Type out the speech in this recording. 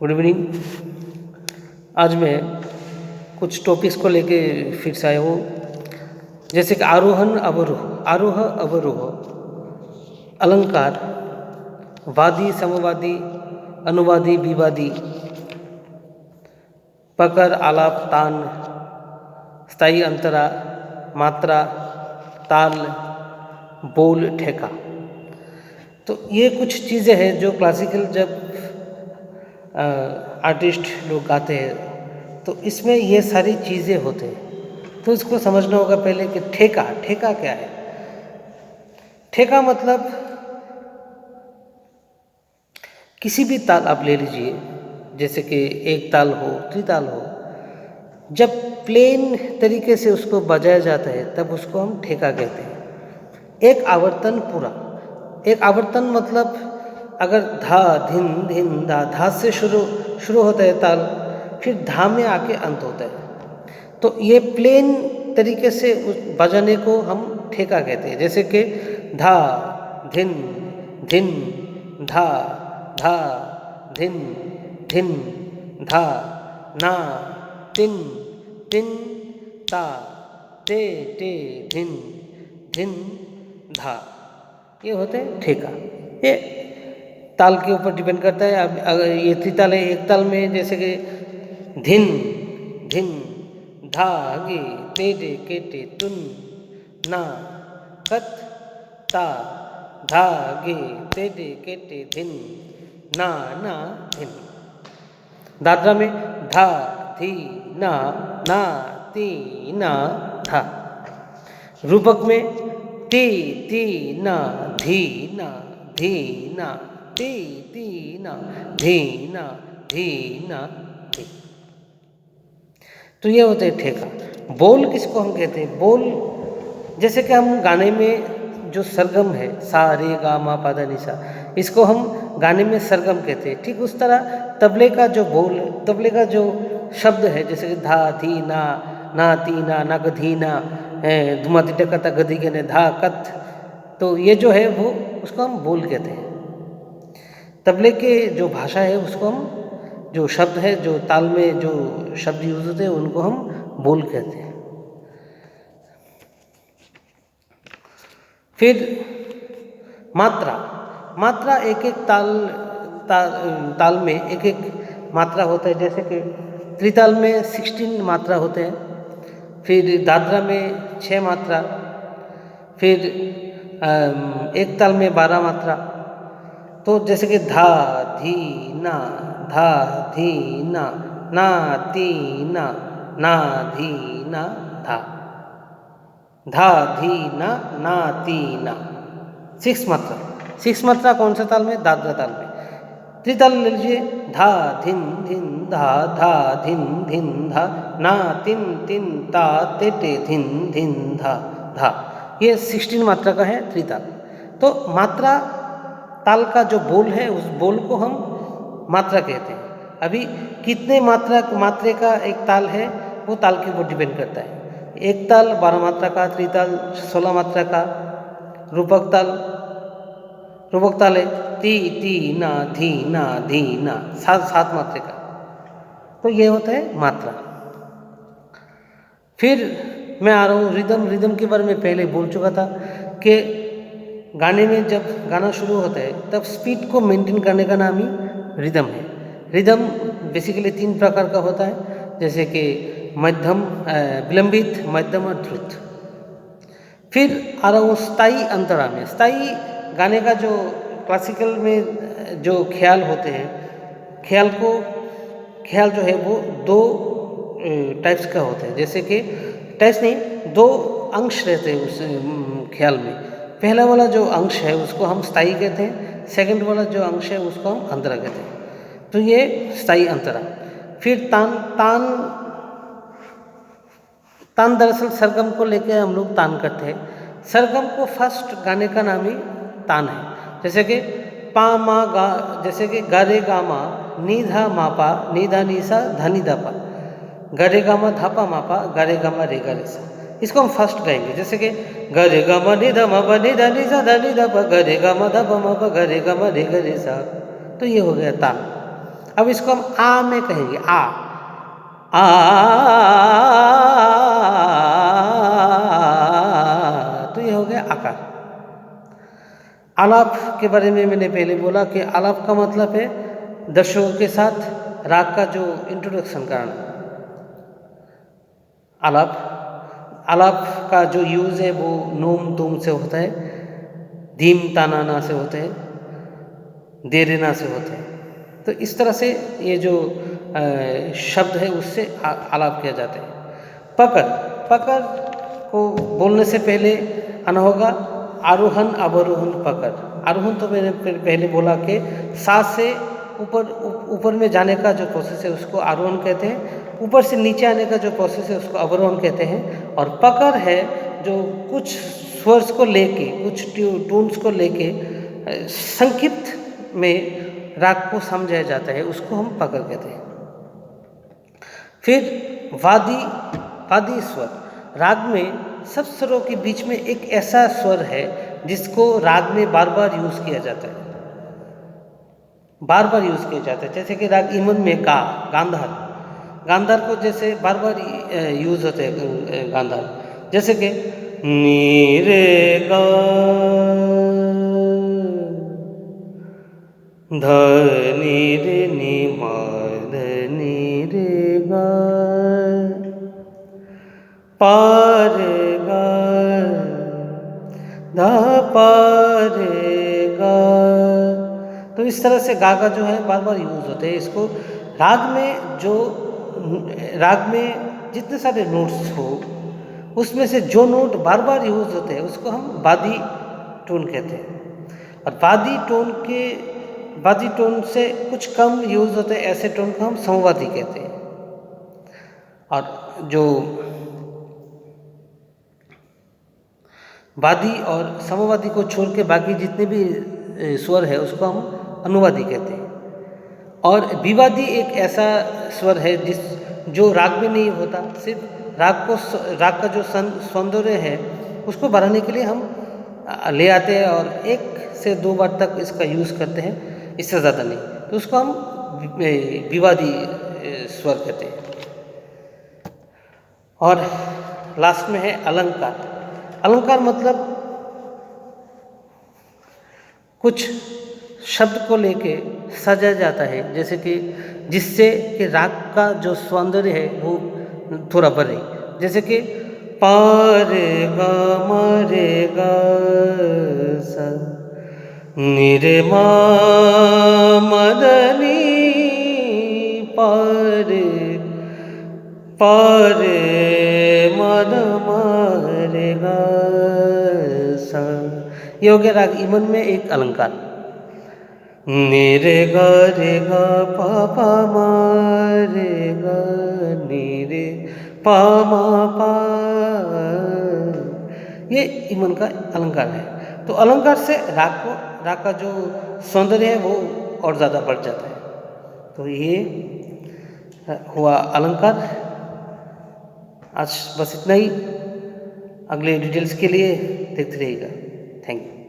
Good evening. आज मैं कुछ टॉपिक्स को लेके फिर से आया हूँ, जैसे कि आरोहण अवरोह, आरोह अवरोह, अलंकार, वादी समवादी, अनुवादी विवादी, पकड़ आलाप तान, स्थायी अंतरा, मात्रा, ताल, बोल, ठेका। तो ये कुछ चीज़ें हैं जो क्लासिकल जब आर्टिस्ट लोग गाते हैं तो इसमें ये सारी चीज़ें होते हैं। तो इसको समझना होगा पहले कि ठेका, ठेका क्या है। ठेका मतलब किसी भी ताल आप ले लीजिए, जैसे कि एक ताल हो, त्रिताल हो, जब प्लेन तरीके से उसको बजाया जाता है तब उसको हम ठेका कहते हैं। एक आवर्तन पूरा, एक आवर्तन मतलब अगर धा धिन धिन धा, धा से शुरू होता है ताल, फिर धा में आके अंत होता है। तो ये प्लेन तरीके से बजाने को हम ठेका कहते हैं। जैसे कि धा धिन धिन धा, धा धिन धिन धा, ना तिन तिन ता, ते टे धिन धिन धा, ये होते हैं ठेका। ये ताल के ऊपर डिपेंड करता है। अब अगर ये त्रिताल है, एक ताल में जैसे कि धिन धिन धा गे ते डे के टे तुन ना कत ता धा गे ते डे के टे धिन ना ना धिन। दादरा में धा धी ना ना ती ना धा। रूपक में ती ती ना धी ना धी ना ती ती ना धी ना धी ना धी। तो ये होते हैं ठेका। बोल किसको हम कहते हैं? बोल जैसे कि हम गाने में जो सरगम है, सा रे गा मा पा धा नि सा, इसको हम गाने में सरगम कहते हैं। ठीक उस तरह तबले का जो बोल, तबले का जो शब्द है, जैसे कि धा धी ना ती ना नग धी ना, धुमा तिटे कता गधी के ने धा कत, तो ये जो है वो उसको हम बोल कहते हैं। तबले के जो भाषा है उसको हम, जो शब्द है, जो ताल में जो शब्द यूज होते हैं उनको हम बोल कहते हैं। फिर मात्रा, मात्रा एक एक ताल में एक एक मात्रा होता है। जैसे कि त्रिताल में 16 मात्रा होते हैं, फिर दादरा में 6 मात्रा, फिर एक ताल में 12 मात्रा। तो जैसे कि धा धी ना, धा धी ना ती ना धी ना धा, धा धी ना ती ना। 6 मात्रा, 6 मात्रा कौन सा ताल में? दादरा ताल में। त्रिताल ले लीजिए, धा धिन धिन धा, धा धिन धिन धा, ना तिन तिन ता ते टे धिन धिन धा धा। ये 16 मात्रा का है त्रिताल। तो मात्रा, ताल का जो बोल है उस बोल को हम मात्रा कहते हैं। अभी कितने मात्रे का एक ताल है वो ताल के ऊपर डिपेंड करता है। एक ताल 12 मात्रा का, त्रिताल 16 मात्रा का, रूपक ताल है ती ती ना धी ना 7 मात्रे का। तो ये होता है मात्रा। फिर मैं आ रहा हूँ रिदम। रिदम के बारे में पहले बोल चुका था कि गाने में जब गाना शुरू होता है तब स्पीड को मेंटेन करने का नाम ही रिदम है। रिदम बेसिकली 3 प्रकार का होता है, जैसे कि मध्यम, विलंबित, मध्यम और द्रुत। फिर आ रहा हूँ स्थायी अंतरा में। स्थायी गाने का जो क्लासिकल में जो ख्याल होते हैं, ख्याल जो है वो 2 टाइप्स का होता है। जैसे कि टाइप्स नहीं, 2 अंश रहते हैं उस ख्याल में। पहला वाला जो अंश है उसको हम स्थायी कहते हैं, सेकंड वाला जो अंश है उसको हम अंतरा कहते हैं। तो ये स्थायी अंतरा। फिर तान दरअसल सरगम को लेकर हम लोग तान करते हैं। सरगम को फर्स्ट गाने का नाम ही तान है। जैसे कि पा मा गा, जैसे कि गा रे गा मा नी धा मा पा नी धा नी सा धा नी धा पा, गा रे गा मा धा पा मा पा गा रे गा मा रे गा रे सा। इसको हम फर्स्ट गाएंगे। जैसे कि गा रे गा मा नी धा मा पा नी धा नी सा धा नी धा पा गा रे गा मा धा पा मा पा गा रे गा मा रे गा रे सा। तो ये हो गया तान। अब इसको हम आ में कहेंगे, आ, तो ये हो गया आकार। आलाप के बारे में मैंने पहले बोला कि आलाप का मतलब है दर्शकों के साथ राग का जो इंट्रोडक्शन करना। आलाप आलाप का जो यूज़ है वो नोम तोम से होता है, धीम तानाना से होते हैं, देरेना से होते हैं। तो इस तरह से ये जो शब्द है उससे आलाप किया जाता है। पकड़, पकड़ को बोलने से पहले आना होगा आरोहण अवरोहण पकड़। आरोहण तो मैंने पहले बोला कि सांस से ऊपर में जाने का जो प्रोसेस है उसको आरोहण कहते हैं, ऊपर से नीचे आने का जो प्रोसेस है उसको अवरोहण कहते हैं। और पकड़ है जो कुछ स्वर्स को लेके, कुछ टून्स को लेके संक्षिप्त में राग को समझाया जाता है, उसको हम पकड़ कहते हैं। फिर वादी स्वर, राग में सब स्वरों के बीच में एक ऐसा स्वर है जिसको राग में बार बार यूज किया जाता है, बार बार यूज किया जाता है। जैसे कि राग ईमन में गांधार को जैसे बार बार यूज होते हैं गांधार, जैसे कि नी रे गा ध नी रे नी मा ध नी रे गा पा रे गा ध पा रे गा। तो इस तरह से गा जो है बार बार यूज होते हैं। इसको राग में जितने सारे नोट्स हो उसमें से जो नोट बार बार यूज होते हैं उसको हम वादी टोन कहते हैं। और वादी टोन से कुछ कम यूज होते हैं ऐसे टोन को हम समवादी कहते हैं। और जो वादी और समवादी को छोड़ के बाकी जितने भी स्वर है उसको हम अनुवादी कहते हैं। और विवादी एक ऐसा स्वर है जो राग में नहीं होता, सिर्फ राग का जो सौंदर्य है उसको बढ़ाने के लिए हम ले आते हैं और 1 से 2 बार तक इसका यूज़ करते हैं, इससे ज़्यादा नहीं। तो उसको हम विवादी स्वर कहते हैं। और लास्ट में है अलंकार। अलंकार मतलब कुछ शब्द को लेके सजाया जाता है, जैसे कि जिससे कि राग का जो सौंदर्य है वो थोड़ा बढ़े। जैसे कि पा रे गा मा रे गा सा नी रे मा मा ध नी पा रे मा ध मा रे गा सा। ये हो गया राग ईमन में एक अलंकार। नी रे गा पा पा मा रे गा नी रे पा मा पा, ये ईमन का अलंकार है। तो अलंकार से राग का जो सौंदर्य है वो और ज़्यादा बढ़ जाता है। तो ये हुआ अलंकार। आज बस इतना ही। अगले डिटेल्स के लिए देखते रहिएगा। Thank you.